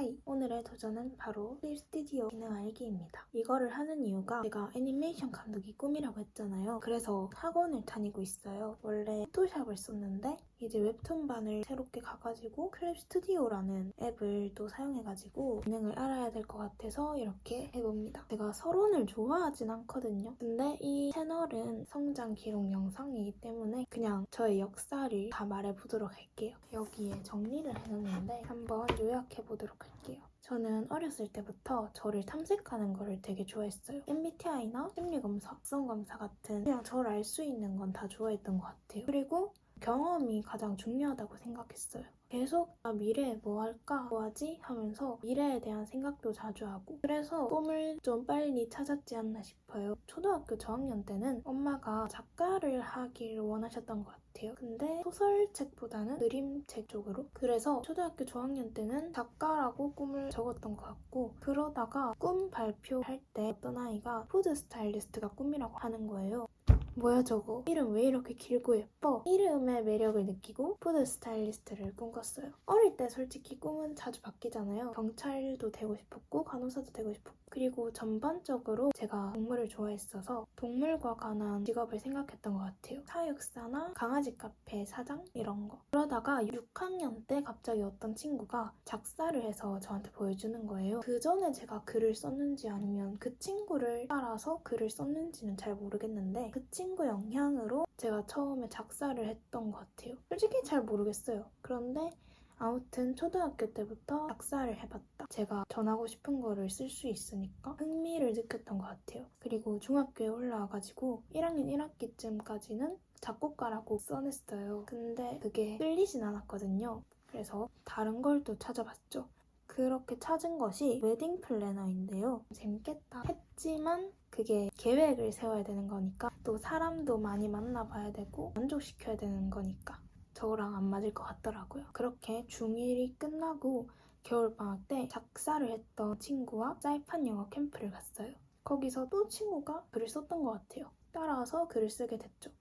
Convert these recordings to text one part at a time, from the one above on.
하이! 오늘의 도전은 바로 클립 스튜디오 기능 알기입니다. 이거를 하는 이유가 제가 애니메이션 감독이 꿈이라고 했잖아요. 그래서 학원을 다니고 있어요. 원래 포토샵을 썼는데 이제 웹툰반을 새롭게 가가지고 클립 스튜디오라는 앱을 또 사용해가지고 기능을 알아야 될 것 같아서 이렇게 해봅니다. 제가 서론을 좋아하진 않거든요. 근데 이 채널은 성장 기록 영상이기 때문에 그냥 저의 역사를 다 말해보도록 할게요. 여기에 정리를 해놨는데 한번 요약해보도록 할게요. 저는 어렸을 때부터 저를 탐색하는 거를 되게 좋아했어요. MBTI나 심리검사, 성검사 같은 그냥 저를 알 수 있는 건 다 좋아했던 것 같아요. 그리고 경험이 가장 중요하다고 생각했어요. 계속 미래에 뭐 할까? 뭐 하지? 하면서 미래에 대한 생각도 자주 하고 그래서 꿈을 좀 빨리 찾았지 않나 싶어요. 초등학교 저학년 때는 엄마가 작가를 하길 원하셨던 것 같아요. 근데 소설책보다는 그림책 쪽으로 그래서 초등학교 저학년 때는 작가라고 꿈을 적었던 것 같고 그러다가 꿈 발표할 때 어떤 아이가 푸드 스타일리스트가 꿈이라고 하는 거예요. 뭐야 저거? 이름 왜 이렇게 길고 예뻐? 이름의 매력을 느끼고 푸드 스타일리스트를 꿈꿨어요. 어릴 때 솔직히 꿈은 자주 바뀌잖아요. 경찰도 되고 싶었고 간호사도 되고 싶었고 그리고 전반적으로 제가 동물을 좋아했어서 동물과 관한 직업을 생각했던 것 같아요. 사육사나 강아지 카페 사장 이런 거. 그러다가 6학년 때 갑자기 어떤 친구가 작사를 해서 저한테 보여주는 거예요. 그 전에 제가 글을 썼는지 아니면 그 친구를 따라서 글을 썼는지는 잘 모르겠는데 그 친구 영향으로 제가 처음에 작사를 했던 것 같아요. 솔직히 잘 모르겠어요. 그런데 아무튼 초등학교 때부터 작사를 해봤다. 제가 전하고 싶은 거를 쓸 수 있으니까 흥미를 느꼈던 것 같아요. 그리고 중학교에 올라와가지고 1학년 1학기쯤까지는 작곡가라고 써냈어요. 근데 그게 끌리진 않았거든요. 그래서 다른 걸 또 찾아봤죠. 그렇게 찾은 것이 웨딩 플래너인데요. 재밌겠다 했지만 그게 계획을 세워야 되는 거니까 또 사람도 많이 만나봐야 되고 만족시켜야 되는 거니까 저랑 안 맞을 것 같더라고요. 그렇게 중1이 끝나고 겨울방학 때 작사를 했던 친구와 사이판 영어 캠프를 갔어요. 거기서 또 친구가 글을 썼던 것 같아요. 따라서 글을 쓰게 됐죠.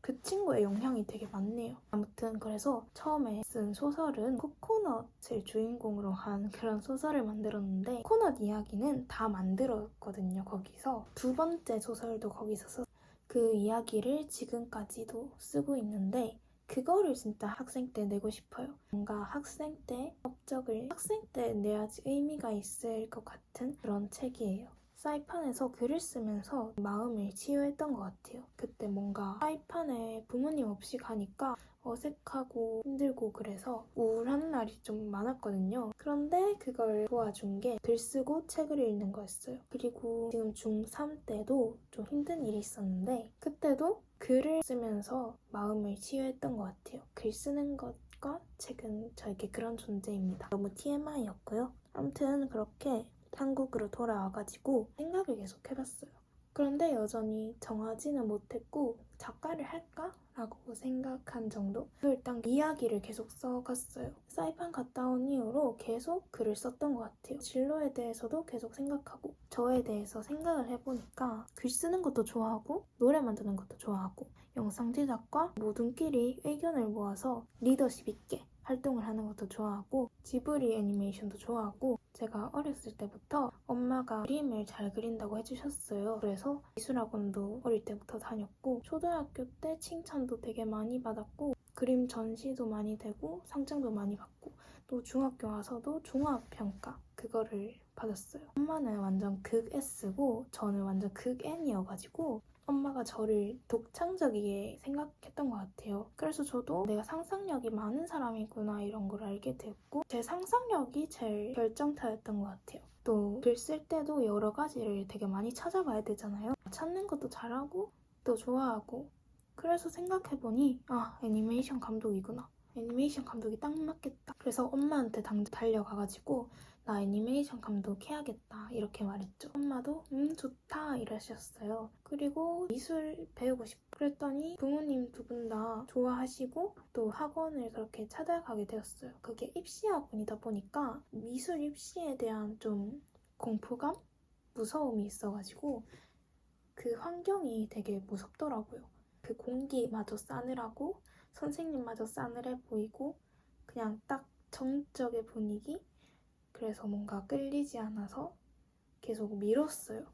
그 친구의 영향이 되게 많네요. 아무튼 그래서 처음에 쓴 소설은 코코넛을 주인공으로 한 그런 소설을 만들었는데 코코넛 이야기는 다 만들었거든요. 거기서 두 번째 소설도 거기서 썼어요. 그 이야기를 지금까지도 쓰고 있는데 그거를 진짜 학생 때 내고 싶어요. 뭔가 학생 때 업적을 학생 때 내야지 의미가 있을 것 같은 그런 책이에요. 사이판에서 글을 쓰면서 마음을 치유했던 것 같아요. 그때 뭔가 사이판에 부모님 없이 가니까 어색하고 힘들고 그래서 우울한 날이 좀 많았거든요. 그런데 그걸 도와준 게 글 쓰고 책을 읽는 거였어요. 그리고 지금 중3 때도 좀 힘든 일이 있었는데 그때도 글을 쓰면서 마음을 치유했던 것 같아요. 글 쓰는 것과 책은 저에게 그런 존재입니다. 너무 TMI였고요. 아무튼 그렇게 한국으로 돌아와가지고 생각을 계속 해봤어요. 그런데 여전히 정하지는 못했고 작가를 할까? 라고 생각한 정도? 일단 이야기를 계속 써갔어요. 사이판 갔다 온 이후로 계속 글을 썼던 것 같아요. 진로에 대해서도 계속 생각하고 저에 대해서 생각을 해보니까 글 쓰는 것도 좋아하고 노래 만드는 것도 좋아하고 영상 제작과 모둠끼리 의견을 모아서 리더십 있게 활동을 하는 것도 좋아하고 지브리 애니메이션도 좋아하고 제가 어렸을 때부터 엄마가 그림을 잘 그린다고 해주셨어요. 그래서 미술학원도 어릴 때부터 다녔고 초등학교 때 칭찬도 되게 많이 받았고 그림 전시도 많이 되고 상장도 많이 받고 또 중학교 와서도 종합평가 그거를 받았어요. 엄마는 완전 극 S고 저는 완전 극 N이어가지고 엄마가 저를 독창적이게 생각했던 것 같아요. 그래서 저도 내가 상상력이 많은 사람이구나 이런 걸 알게 됐고 제 상상력이 제일 결정타였던 것 같아요. 또 글 쓸 때도 여러 가지를 되게 많이 찾아봐야 되잖아요. 찾는 것도 잘하고 또 좋아하고 그래서 생각해보니 애니메이션 감독이구나. 애니메이션 감독이 딱 맞겠다. 그래서 엄마한테 당장 달려가가지고 나 애니메이션 감독 해야겠다 이렇게 말했죠. 엄마도 좋다 이러셨어요. 그리고 미술 배우고 싶어 그랬더니 부모님 두 분 다 좋아하시고 또 학원을 그렇게 찾아가게 되었어요. 그게 입시학원이다 보니까 미술 입시에 대한 좀 공포감? 무서움이 있어가지고 그 환경이 되게 무섭더라고요. 그 공기마저 싸늘하고 선생님마저 싸늘해 보이고 그냥 딱 정적의 분위기? 그래서 뭔가 끌리지 않아서 계속 미뤘어요.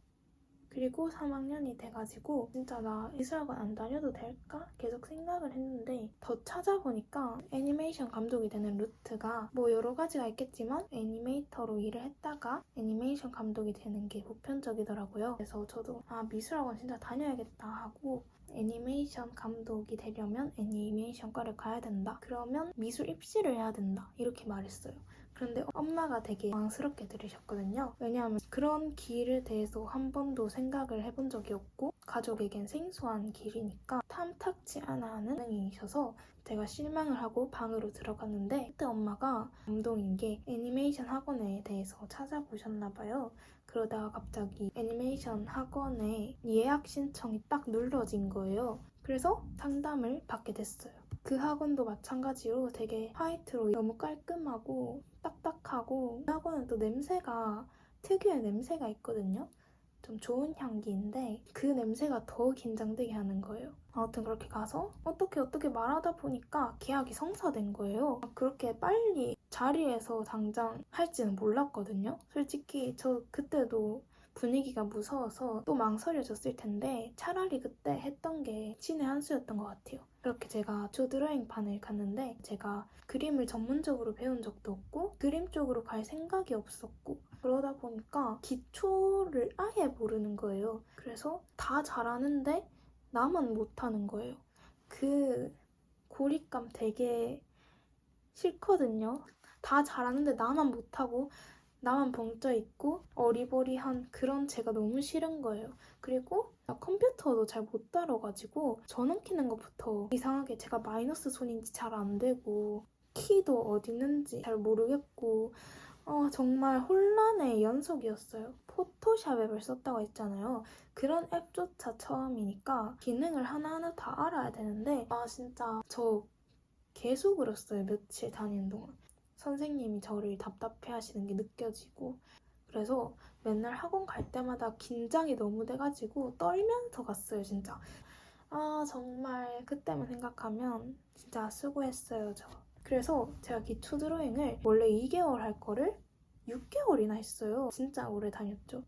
그리고 3학년이 돼가지고 진짜 나 미술학원 안 다녀도 될까? 계속 생각을 했는데 더 찾아보니까 애니메이션 감독이 되는 루트가 뭐 여러 가지가 있겠지만 애니메이터로 일을 했다가 애니메이션 감독이 되는 게 보편적이더라고요. 그래서 저도 미술학원 진짜 다녀야겠다 하고 애니메이션 감독이 되려면 애니메이션과를 가야 된다. 그러면 미술 입시를 해야 된다. 이렇게 말했어요. 그런데 엄마가 되게 망스럽게 들으셨거든요. 왜냐하면 그런 길에 대해서 한 번도 생각을 해본 적이 없고 가족에겐 생소한 길이니까 탐탁지 않아 하는 반응이셔서 제가 실망을 하고 방으로 들어갔는데 그때 엄마가 감동인 게 애니메이션 학원에 대해서 찾아보셨나 봐요. 그러다가 갑자기 애니메이션 학원에 예약 신청이 딱 눌러진 거예요. 그래서 상담을 받게 됐어요. 그 학원도 마찬가지로 되게 화이트로 너무 깔끔하고 딱딱하고 그 학원은 또 냄새가 특유의 냄새가 있거든요. 좀 좋은 향기인데 그 냄새가 더 긴장되게 하는 거예요. 아무튼 그렇게 가서 어떻게 말하다 보니까 계약이 성사된 거예요. 그렇게 빨리 자리에서 당장 할지는 몰랐거든요. 솔직히 저 그때도 분위기가 무서워서 또 망설여졌을 텐데 차라리 그때 했던 게 신의 한 수였던 것 같아요. 그렇게 제가 조드로잉반을 갔는데 제가 그림을 전문적으로 배운 적도 없고 그림 쪽으로 갈 생각이 없었고 그러다 보니까 기초를 아예 모르는 거예요. 그래서 다 잘하는데 나만 못하는 거예요. 그 고립감 되게 싫거든요. 다 잘하는데 나만 못하고 나만 벙쪄 있고 어리버리한 그런 제가 너무 싫은 거예요. 그리고 컴퓨터도 잘 못 다뤄가지고 전원 키는 것부터 이상하게 제가 마이너스 손인지 잘 안 되고 키도 어디 있는지 잘 모르겠고 정말 혼란의 연속이었어요. 포토샵 앱을 썼다고 했잖아요. 그런 앱조차 처음이니까 기능을 하나하나 다 알아야 되는데 진짜 저 계속 울었어요. 며칠 다니는 동안. 선생님이 저를 답답해 하시는 게 느껴지고 그래서 맨날 학원 갈 때마다 긴장이 너무 돼가지고 떨면서 갔어요, 진짜. 정말 그때만 생각하면 진짜 수고했어요, 저. 그래서 제가 기초 드로잉을 원래 2개월 할 거를 6개월이나 했어요. 진짜 오래 다녔죠.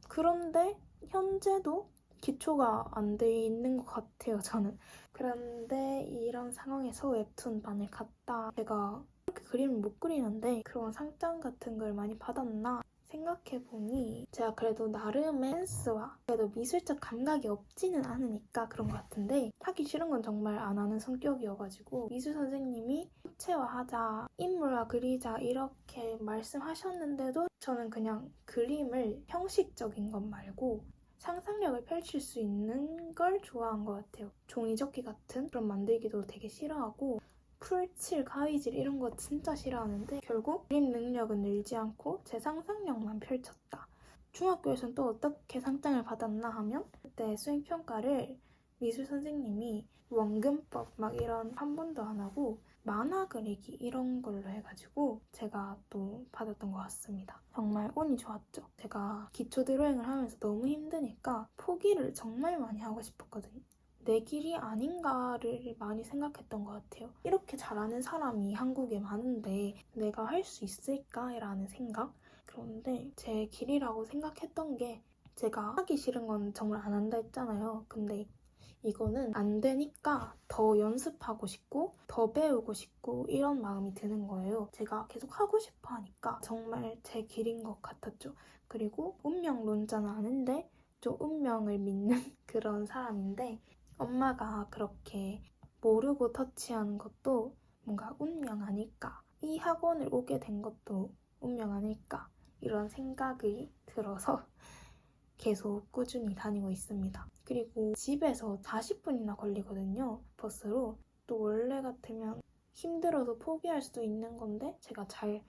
그런데 현재도 기초가 안 돼 있는 것 같아요, 저는. 그런데 이런 상황에서 웹툰 반을 갔다 제가 그렇게 그림을 못 그리는데 그런 상장 같은 걸 많이 받았나 생각해보니 제가 그래도 나름의 센스와 그래도 미술적 감각이 없지는 않으니까 그런 것 같은데 하기 싫은 건 정말 안 하는 성격이어가지고 미술 선생님이 입체화하자, 인물화 그리자 이렇게 말씀하셨는데도 저는 그냥 그림을 형식적인 것 말고 상상력을 펼칠 수 있는 걸 좋아한 것 같아요. 종이접기 같은 그런 만들기도 되게 싫어하고 풀칠, 가위질 이런 거 진짜 싫어하는데 결국 그림 능력은 늘지 않고 제 상상력만 펼쳤다. 중학교에서는 또 어떻게 상장을 받았나 하면 그때 수행평가를 미술 선생님이 원근법 막 이런 한 번도 안 하고 만화 그리기 이런 걸로 해가지고 제가 또 받았던 것 같습니다. 정말 운이 좋았죠. 제가 기초 드로잉을 하면서 너무 힘드니까 포기를 정말 많이 하고 싶었거든요. 내 길이 아닌가를 많이 생각했던 것 같아요. 이렇게 잘하는 사람이 한국에 많은데 내가 할 수 있을까라는 생각? 그런데 제 길이라고 생각했던 게 제가 하기 싫은 건 정말 안 한다 했잖아요. 근데 이거는 안 되니까 더 연습하고 싶고 더 배우고 싶고 이런 마음이 드는 거예요. 제가 계속 하고 싶어 하니까 정말 제 길인 것 같았죠. 그리고 운명론자는 아닌데 좀 운명을 믿는 그런 사람인데 엄마가 그렇게 모르고 터치하는 것도 뭔가 운명 아닐까? 이 학원을 오게 된 것도 운명 아닐까? 이런 생각이 들어서 계속 꾸준히 다니고 있습니다. 그리고 집에서 40분이나 걸리거든요. 버스로. 또 원래 같으면 힘들어서 포기할 수도 있는 건데 제가 잘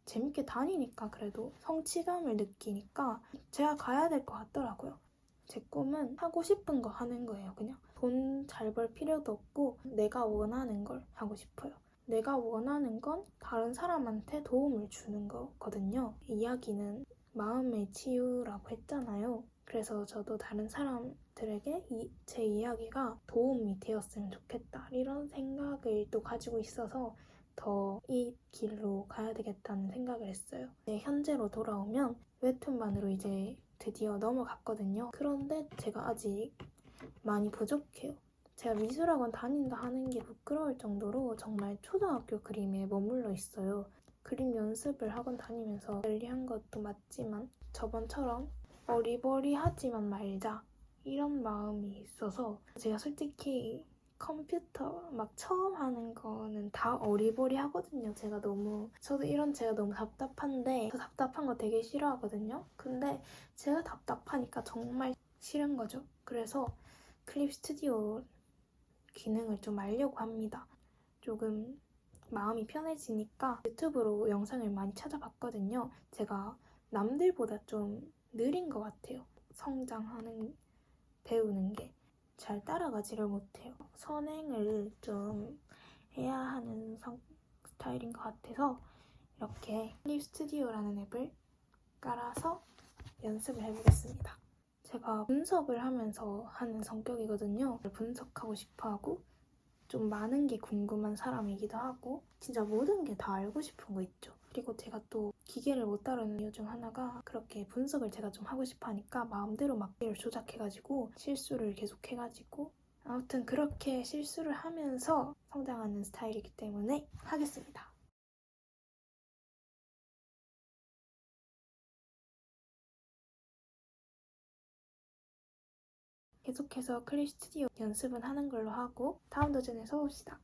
재밌게 다니니까 그래도 성취감을 느끼니까 제가 가야 될 것 같더라고요. 제 꿈은 하고 싶은 거 하는 거예요. 그냥 돈 잘 벌 필요도 없고 내가 원하는 걸 하고 싶어요. 내가 원하는 건 다른 사람한테 도움을 주는 거거든요. 이야기는 마음의 치유라고 했잖아요. 그래서 저도 다른 사람들에게 제 이야기가 도움이 되었으면 좋겠다 이런 생각을 또 가지고 있어서 더 이 길로 가야 되겠다는 생각을 했어요. 현재로 돌아오면 웹툰만으로 이제 드디어 넘어갔거든요. 그런데 제가 아직 많이 부족해요. 제가 미술학원 다닌다 하는 게 부끄러울 정도로 정말 초등학교 그림에 머물러 있어요. 그림 연습을 학원 다니면서 열리한 것도 맞지만 저번처럼 어리버리하지만 말자 이런 마음이 있어서 제가 솔직히 컴퓨터 막 처음 하는 거는 다 어리버리하거든요. 저도 이런 제가 너무 답답한데 저 답답한 거 되게 싫어하거든요. 근데 제가 답답하니까 정말 싫은 거죠. 그래서 클립 스튜디오 기능을 좀 알려고 합니다. 조금 마음이 편해지니까 유튜브로 영상을 많이 찾아봤거든요. 제가 남들보다 좀 느린 것 같아요. 성장하는, 배우는 게. 잘 따라가지를 못해요. 선행을 좀 해야 하는 스타일인 것 같아서 이렇게 클립 스튜디오라는 앱을 깔아서 연습을 해보겠습니다. 제가 분석을 하면서 하는 성격이거든요. 분석하고 싶어하고 좀 많은 게 궁금한 사람이기도 하고 진짜 모든 게 다 알고 싶은 거 있죠. 그리고 제가 또 기계를 못 다루는 이유 중 하나가 그렇게 분석을 제가 좀 하고 싶어 하니까 마음대로 막 기계를 조작해가지고 실수를 계속 해가지고 아무튼 그렇게 실수를 하면서 성장하는 스타일이기 때문에 하겠습니다. 계속해서 클립 스튜디오 연습은 하는 걸로 하고 다음 도전에서 봅시다.